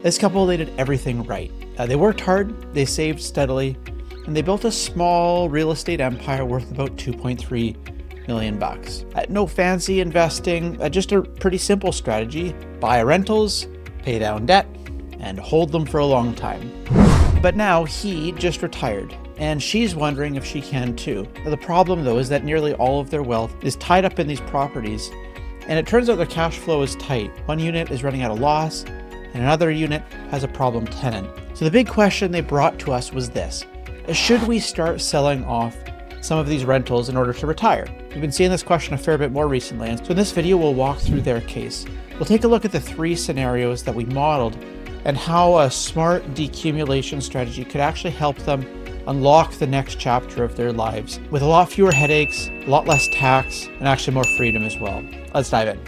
This couple, they did everything right. They worked hard, they saved steadily, and they built a small real estate empire worth about 2.3 million bucks. No fancy investing, just a pretty simple strategy: buy rentals, pay down debt, and hold them for a long time. But now he just retired, and she's wondering if she can too. The problem though is that nearly all of their wealth is tied up in these properties, and it turns out their cash flow is tight. One unit is running at a loss, and another unit has a problem tenant. So the big question they brought to us was this: should we start selling off some of these rentals in order to retire? We've been seeing this question a fair bit more recently, and so in this video we'll walk through their case. We'll take a look at the three scenarios that we modeled and how a smart decumulation strategy could actually help them unlock the next chapter of their lives with a lot fewer headaches, a lot less tax, and actually more freedom as well. Let's dive in.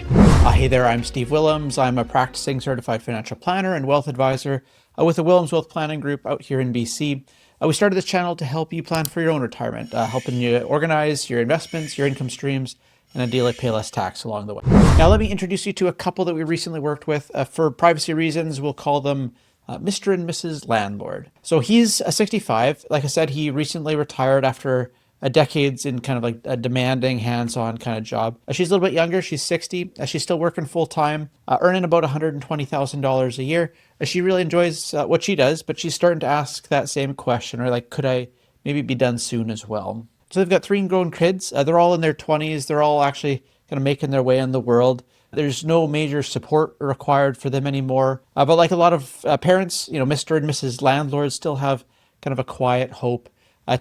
Hey there, I'm Steve Willems. I'm a practicing certified financial planner and wealth advisor with the Willems Wealth Planning Group out here in BC. We started this channel to help you plan for your own retirement, helping you organize your investments, your income streams, and ideally pay less tax along the way. Now let me introduce you to a couple that we recently worked with. For privacy reasons, we'll call them Mr. and Mrs. Landlord. So he's 65. Like I said, he recently retired after decades in kind of like a demanding, hands-on kind of job. She's a little bit younger. She's 60. She's still working full-time, earning about $120,000 a year. She really enjoys what she does, but she's starting to ask that same question, or like, could I maybe be done soon as well? So they've got three grown kids. They're all in their 20s. They're all actually kind of making their way in the world. There's no major support required for them anymore. But like a lot of parents, Mr. and Mrs. Landlord still have kind of a quiet hope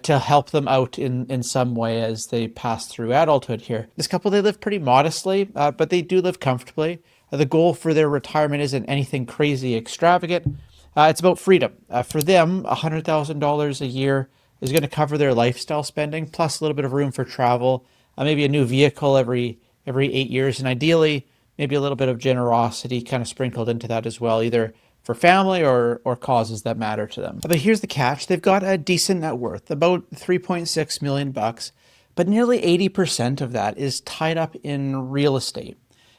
to help them out in some way as they pass through adulthood here. This couple, they live pretty modestly, but they do live comfortably. The goal for their retirement isn't anything crazy extravagant. It's about freedom. For them, $100,000 a year is going to cover their lifestyle spending, plus a little bit of room for travel, maybe a new vehicle every 8 years, and ideally, maybe a little bit of generosity kind of sprinkled into that as well, either for family or causes that matter to them. But here's the catch. They've got a decent net worth, about 3.6 million bucks, but nearly 80% of that is tied up in real estate.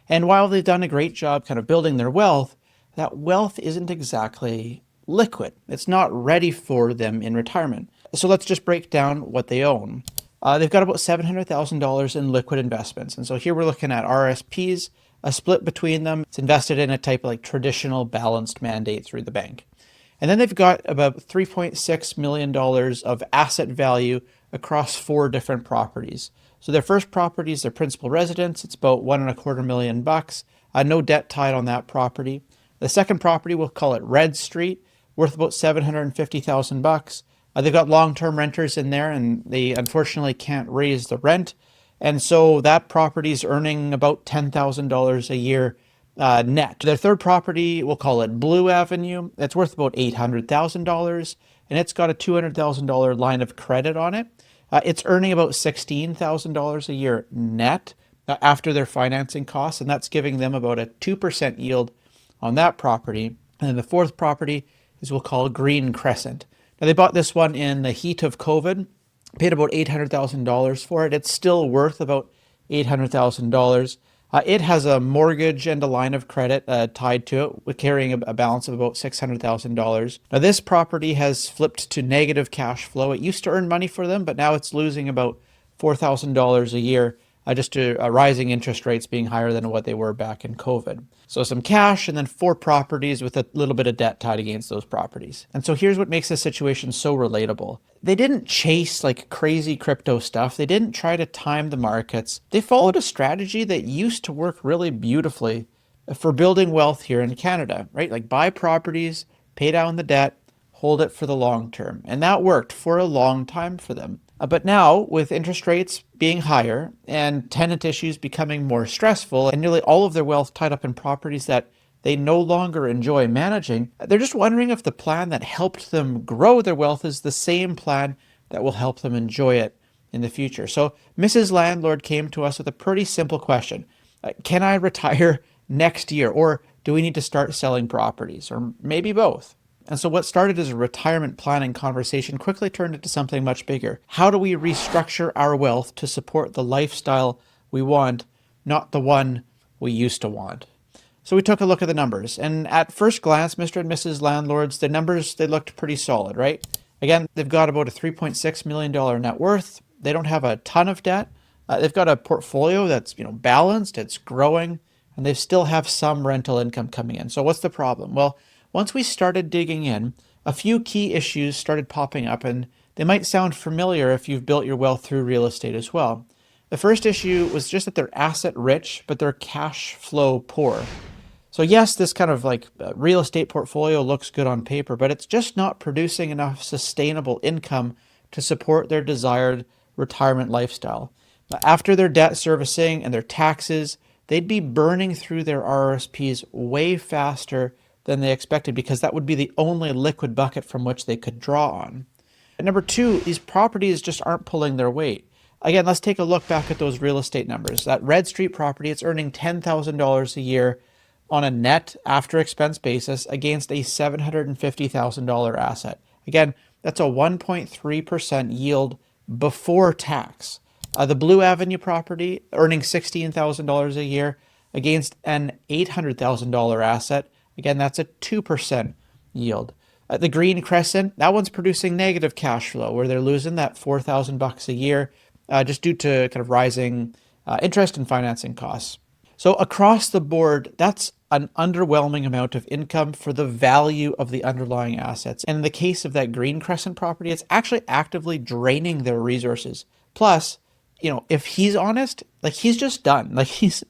And while they've done a great job kind of building their wealth, that wealth isn't exactly liquid. It's not ready for them in retirement. So let's just break down what they own. They've got about $700,000 in liquid investments. And so here we're looking at RSPs, a split between them. It's invested in a type of like traditional balanced mandate through the bank. And then they've got about $3.6 million of asset value across 4 different properties. So their first property is their principal residence. It's about $1.25 million bucks. No debt tied on that property. The second property, we'll call it Red Street, worth about $750,000 bucks. They've got long-term renters in there, and they unfortunately can't raise the rent. And so that property is earning about $10,000 a year net. Their third property, we'll call it Blue Avenue. It's worth about $800,000, and it's got a $200,000 line of credit on it. It's earning about $16,000 a year net after their financing costs, and that's giving them about a 2% yield on that property. And then the fourth property is we'll call Green Crescent. Now they bought this one in the heat of COVID, paid about $800,000 for it. It's still worth about $800,000. It has a mortgage and a line of credit tied to it, with carrying a balance of about $600,000. Now this property has flipped to negative cash flow. It used to earn money for them, but now it's losing about $4,000 a year just to rising interest rates being higher than what they were back in COVID. So some cash and then 4 properties with a little bit of debt tied against those properties. And so here's what makes this situation so relatable. They didn't chase like crazy crypto stuff. They didn't try to time the markets. They followed a strategy that used to work really beautifully for building wealth here in Canada, right? Like buy properties, pay down the debt, hold it for the long term. And that worked for a long time for them. But now, with interest rates being higher and tenant issues becoming more stressful, and nearly all of their wealth tied up in properties that they no longer enjoy managing, they're just wondering if the plan that helped them grow their wealth is the same plan that will help them enjoy it in the future. So Mrs. Landlord came to us with a pretty simple question. Can I retire next year? Or do we need to start selling properties? Or maybe both? And so what started as a retirement planning conversation quickly turned into something much bigger. How do we restructure our wealth to support the lifestyle we want, not the one we used to want? So we took a look at the numbers, and at first glance, Mr. and Mrs. Landlords, the numbers, they looked pretty solid, right? Again, they've got about a $3.6 million net worth. They don't have a ton of debt. They've got a portfolio that's, balanced, it's growing, and they still have some rental income coming in. So what's the problem? Well, once we started digging in, a few key issues started popping up, and they might sound familiar if you've built your wealth through real estate as well. The first issue was just that they're asset rich, but they're cash flow poor. So yes, this kind of like real estate portfolio looks good on paper, but it's just not producing enough sustainable income to support their desired retirement lifestyle. After their debt servicing and their taxes, they'd be burning through their RRSPs way faster than they expected because that would be the only liquid bucket from which they could draw on. And number two, these properties just aren't pulling their weight. Again, let's take a look back at those real estate numbers. That Red Street property, it's earning $10,000 a year on a net after expense basis against a $750,000 asset. Again, that's a 1.3% yield before tax. The Blue Avenue property earning $16,000 a year against an $800,000 asset. Again, that's a 2% yield. The Green Crescent, that one's producing negative cash flow where they're losing that $4,000 a year just due to kind of rising interest and financing costs. So across the board, that's an underwhelming amount of income for the value of the underlying assets. And in the case of that Green Crescent property, it's actually actively draining their resources. Plus, if he's honest, like he's just done. Like he's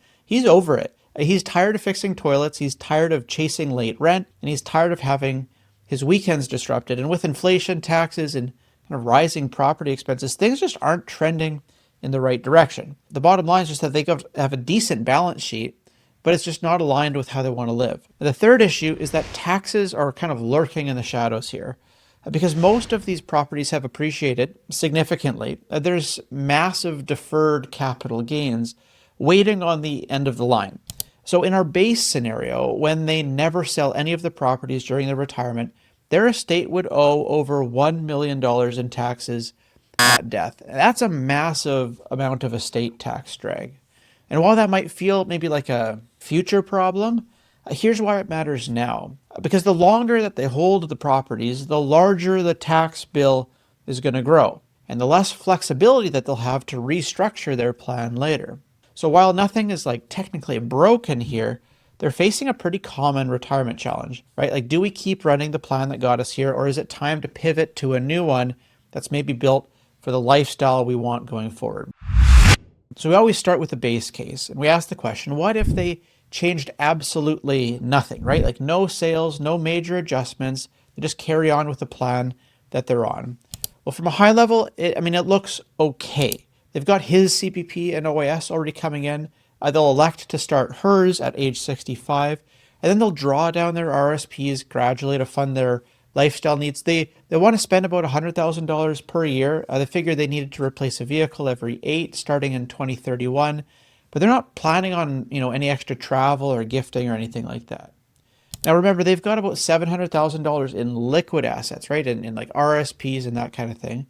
over it. He's tired of fixing toilets. He's tired of chasing late rent, and he's tired of having his weekends disrupted. And with inflation, taxes, and kind of rising property expenses, things just aren't trending in the right direction. The bottom line is just that they have a decent balance sheet, but it's just not aligned with how they want to live. The third issue is that taxes are kind of lurking in the shadows here. Because most of these properties have appreciated significantly, there's massive deferred capital gains waiting on the end of the line. So in our base scenario, when they never sell any of the properties during their retirement, their estate would owe over $1 million in taxes at death. That's a massive amount of estate tax drag. And while that might feel maybe like a future problem, here's why it matters now. Because the longer that they hold the properties, the larger the tax bill is going to grow, and the less flexibility that they'll have to restructure their plan later. So while nothing is like technically broken here, they're facing a pretty common retirement challenge, right? Like, do we keep running the plan that got us here, or is it time to pivot to a new one that's maybe built for the lifestyle we want going forward? So we always start with the base case, and we ask the question, what if they changed absolutely nothing, right? Like no sales, no major adjustments. They just carry on with the plan that they're on. Well, from a high level, it looks okay. They've got his CPP and OAS already coming in. They'll elect to start hers at age 65, and then they'll draw down their RSPs gradually to fund their lifestyle needs. They want to spend about $100,000 per year. They figured they needed to replace a vehicle every 8, starting in 2031. But they're not planning on, any extra travel or gifting or anything like that. Now remember, they've got about $700,000 in liquid assets, right? In like RSPs and that kind of thing.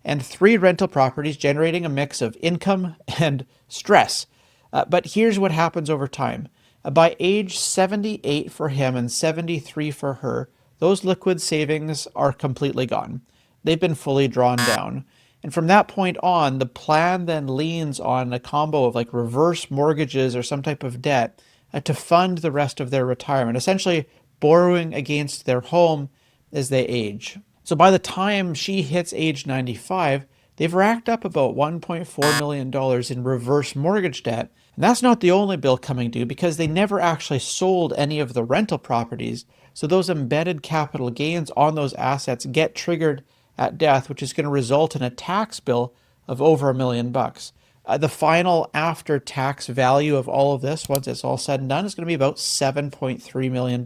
And 3 rental properties generating a mix of income and stress. But here's what happens over time. By age 78 for him and 73 for her, those liquid savings are completely gone. They've been fully drawn down. And from that point on, the plan then leans on a combo of like reverse mortgages or some type of debt to fund the rest of their retirement, essentially borrowing against their home as they age. So by the time she hits age 95, they've racked up about $1.4 million in reverse mortgage debt. And that's not the only bill coming due because they never actually sold any of the rental properties. So those embedded capital gains on those assets get triggered at death, which is going to result in a tax bill of over $1 million. The final after-tax value of all of this, once it's all said and done, is going to be about $7.3 million,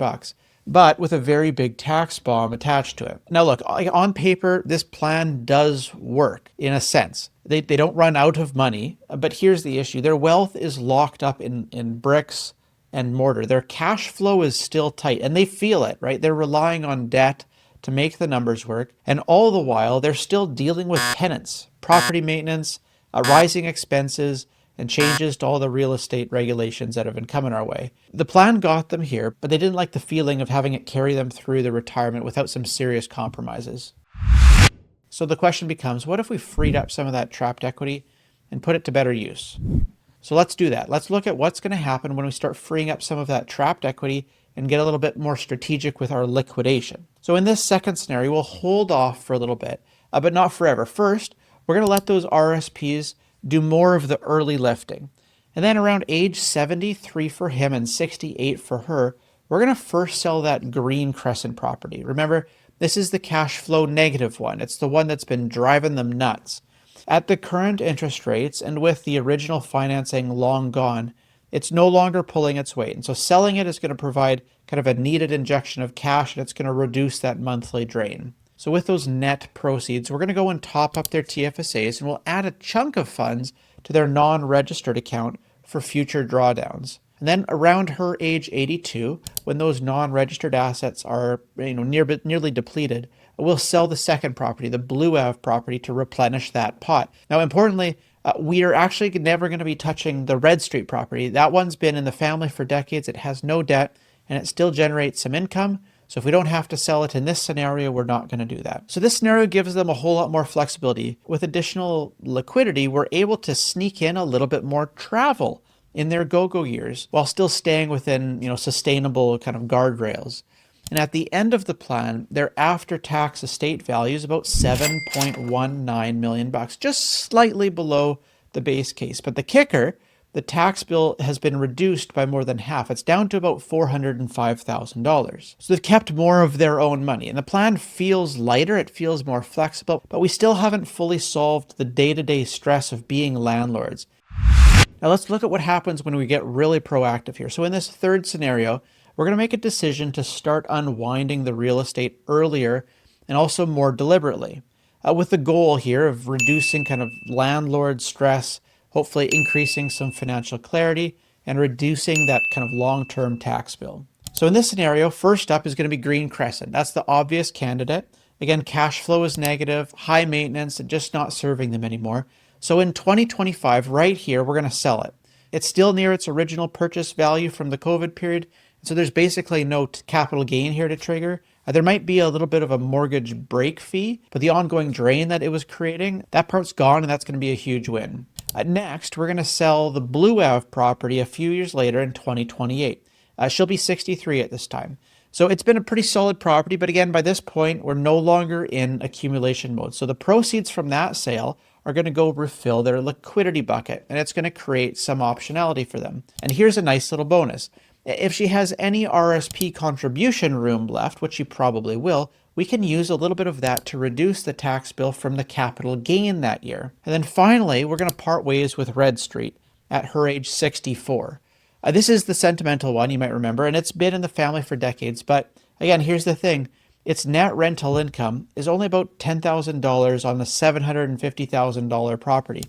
but with a very big tax bomb attached to it. Now look, on paper, this plan does work in a sense. They don't run out of money, but here's the issue. Their wealth is locked up in bricks and mortar. Their cash flow is still tight, and they feel it, right? They're relying on debt to make the numbers work. And all the while, they're still dealing with tenants, property maintenance, rising expenses, and changes to all the real estate regulations that have been coming our way. The plan got them here, but they didn't like the feeling of having it carry them through their retirement without some serious compromises. So the question becomes, what if we freed up some of that trapped equity and put it to better use? So let's do that. Let's look at what's going to happen when we start freeing up some of that trapped equity and get a little bit more strategic with our liquidation. So in this second scenario, we'll hold off for a little bit, but not forever. First, we're going to let those RSPs do more of the early lifting. And then around age 73 for him and 68 for her, we're going to first sell that green Crescent property. Remember, this is the cash flow negative one. It's the one that's been driving them nuts. At the current interest rates and with the original financing long gone, it's no longer pulling its weight. And so selling it is going to provide kind of a needed injection of cash, and it's going to reduce that monthly drain. So with those net proceeds, we're going to go and top up their TFSAs, and we'll add a chunk of funds to their non-registered account for future drawdowns. And then around her age 82, when those non-registered assets are nearly depleted, we'll sell the second property, the Blue Ave property, to replenish that pot. Now, importantly, we are actually never going to be touching the Red Street property. That one's been in the family for decades. It has no debt, and it still generates some income. So if we don't have to sell it in this scenario, we're not going to do that. So this scenario gives them a whole lot more flexibility. With additional liquidity, we're able to sneak in a little bit more travel in their go-go years while still staying within, sustainable kind of guardrails. And at the end of the plan, their after-tax estate value is about $7.19 million, just slightly below the base case. But the kicker, the tax bill has been reduced by more than half. It's down to about $405,000. So they've kept more of their own money. And the plan feels lighter, it feels more flexible, but we still haven't fully solved the day-to-day stress of being landlords. Now let's look at what happens when we get really proactive here. So in this third scenario, we're going to make a decision to start unwinding the real estate earlier and also more deliberately, with the goal here of reducing kind of landlord stress, hopefully increasing some financial clarity and reducing that kind of long-term tax bill. So in this scenario, first up is going to be Green Crescent. That's the obvious candidate. Again, cash flow is negative, high maintenance, and just not serving them anymore. So in 2025, right here, we're going to sell it. It's still near its original purchase value from the COVID period. So there's basically no capital gain here to trigger. There might be a little bit of a mortgage break fee, but the ongoing drain that it was creating, that part's gone, and that's going to be a huge win. Next, we're going to sell the Blue Ave property a few years later in 2028. She'll be 63 at this time. So it's been a pretty solid property, but again, by this point, we're no longer in accumulation mode. So the proceeds from that sale are going to go refill their liquidity bucket, and it's going to create some optionality for them. And here's a nice little bonus. If she has any RSP contribution room left, which she probably will, we can use a little bit of that to reduce the tax bill from the capital gain that year. And then finally, we're going to part ways with Red Street at her age 64. This is the sentimental one, you might remember, and it's been in the family for decades. But again, here's the thing. Its net rental income is only about $10,000 on the $750,000 property.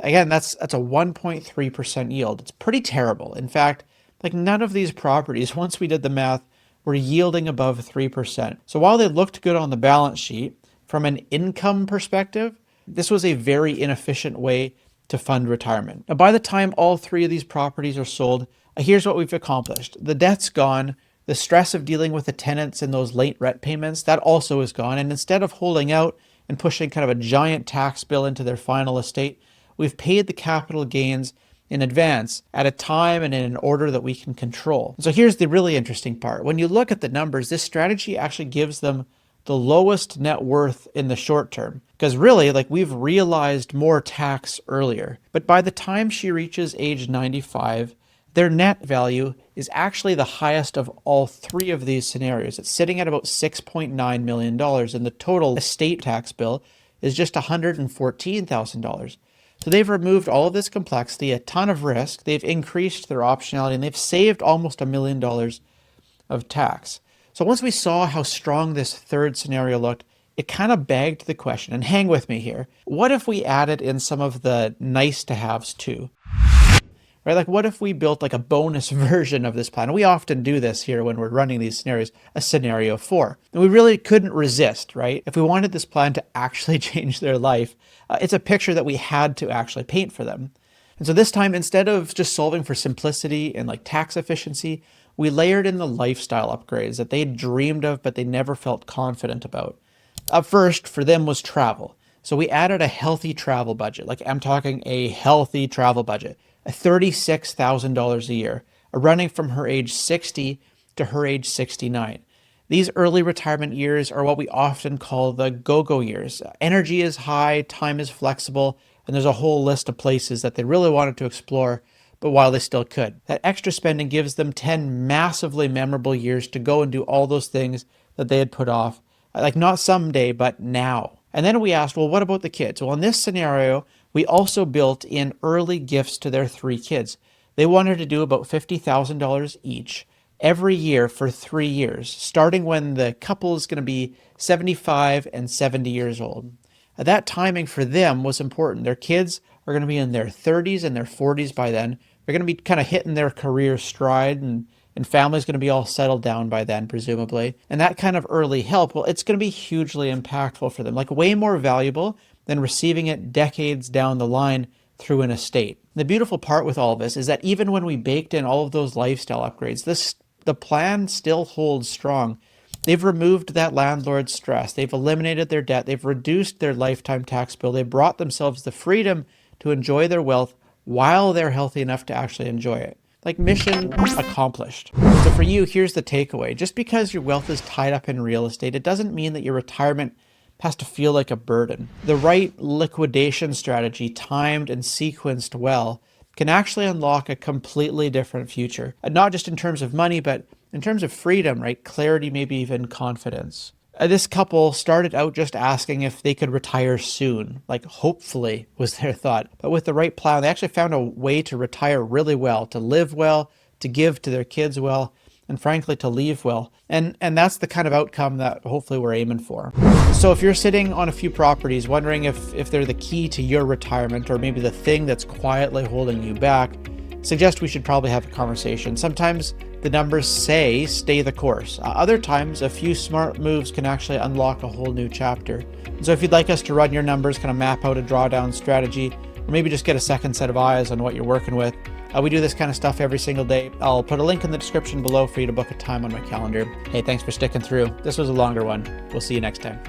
Again, that's a 1.3% yield. It's pretty terrible. In fact, like none of these properties, once we did the math, were yielding above 3%. So while they looked good on the balance sheet, from an income perspective, this was a very inefficient way to fund retirement. Now, by the time all three of these properties are sold, here's what we've accomplished. The debt's gone. The stress of dealing with the tenants and those late rent payments, that also is gone. And instead of holding out and pushing kind of a giant tax bill into their final estate, we've paid the capital gains in advance at a time and in an order that we can control. So here's the really interesting part. When you look at the numbers, this strategy actually gives them the lowest net worth in the short term, because really, like, we've realized more tax earlier. But by the time she reaches age 95, their net value is actually the highest of all three of these scenarios. It's sitting at about $6.9 million, and the total estate tax bill is just $114,000. So they've removed all of this complexity, a ton of risk, they've increased their optionality, and they've saved almost $1 million of tax. So once we saw how strong this third scenario looked, it kind of begged the question, and hang with me here, what if we added in some of the nice to haves too? Right? Like, what if we built like a bonus version of this plan? We often do this here when we're running these scenarios, a scenario 4. And we really couldn't resist, right? If we wanted this plan to actually change their life, it's a picture that we had to actually paint for them. And And so this time, instead of just solving for simplicity and like tax efficiency, we layered in the lifestyle upgrades that they dreamed of, but they never felt confident about. Up first for them was travel. So we added a healthy travel budget. Like I'm talking a healthy travel budget, a $36,000 a year, running from her age 60 to her age 69. These early retirement years are what we often call the go-go years. Energy is high, time is flexible, and there's a whole list of places that they really wanted to explore, but while they still could. That extra spending gives them 10 massively memorable years to go and do all those things that they had put off. Like not someday, but now. And then we asked, well, what about the kids? Well, in this scenario, we also built in early gifts to their 3 kids. They wanted to do about $50,000 each every year for 3 years, starting when the couple is going to be 75 and 70 years old. That timing for them was important. Their kids are going to be in their 30s and their 40s by then. They're going to be kind of hitting their career stride, and family's going to be all settled down by then, presumably. And that kind of early help, well, it's going to be hugely impactful for them, like way more valuable than receiving it decades down the line through an estate. The beautiful part with all of this is that even when we baked in all of those lifestyle upgrades, the plan still holds strong. They've removed that landlord stress. They've eliminated their debt. They've reduced their lifetime tax bill. They brought themselves the freedom to enjoy their wealth while they're healthy enough to actually enjoy it. Like mission accomplished. So for you, here's the takeaway. Just because your wealth is tied up in real estate, it doesn't mean that your retirement has to feel like a burden. The right liquidation strategy, timed and sequenced well, can actually unlock a completely different future. And not just in terms of money, but in terms of freedom, right? Clarity, maybe even confidence. This couple started out just asking if they could retire soon, like hopefully was their thought. But with the right plan, they actually found a way to retire really well, to live well, to give to their kids well, and frankly, to leave well. And that's the kind of outcome that hopefully we're aiming for. So if you're sitting on a few properties wondering if they're the key to your retirement or maybe the thing that's quietly holding you back, suggest we should probably have a conversation. Sometimes the numbers say stay the course. Other times, a few smart moves can actually unlock a whole new chapter. So if you'd like us to run your numbers, kind of map out a drawdown strategy, or maybe just get a second set of eyes on what you're working with, we do this kind of stuff every single day. I'll put a link in the description below for you to book a time on my calendar. Hey, thanks for sticking through. This was a longer one. We'll see you next time.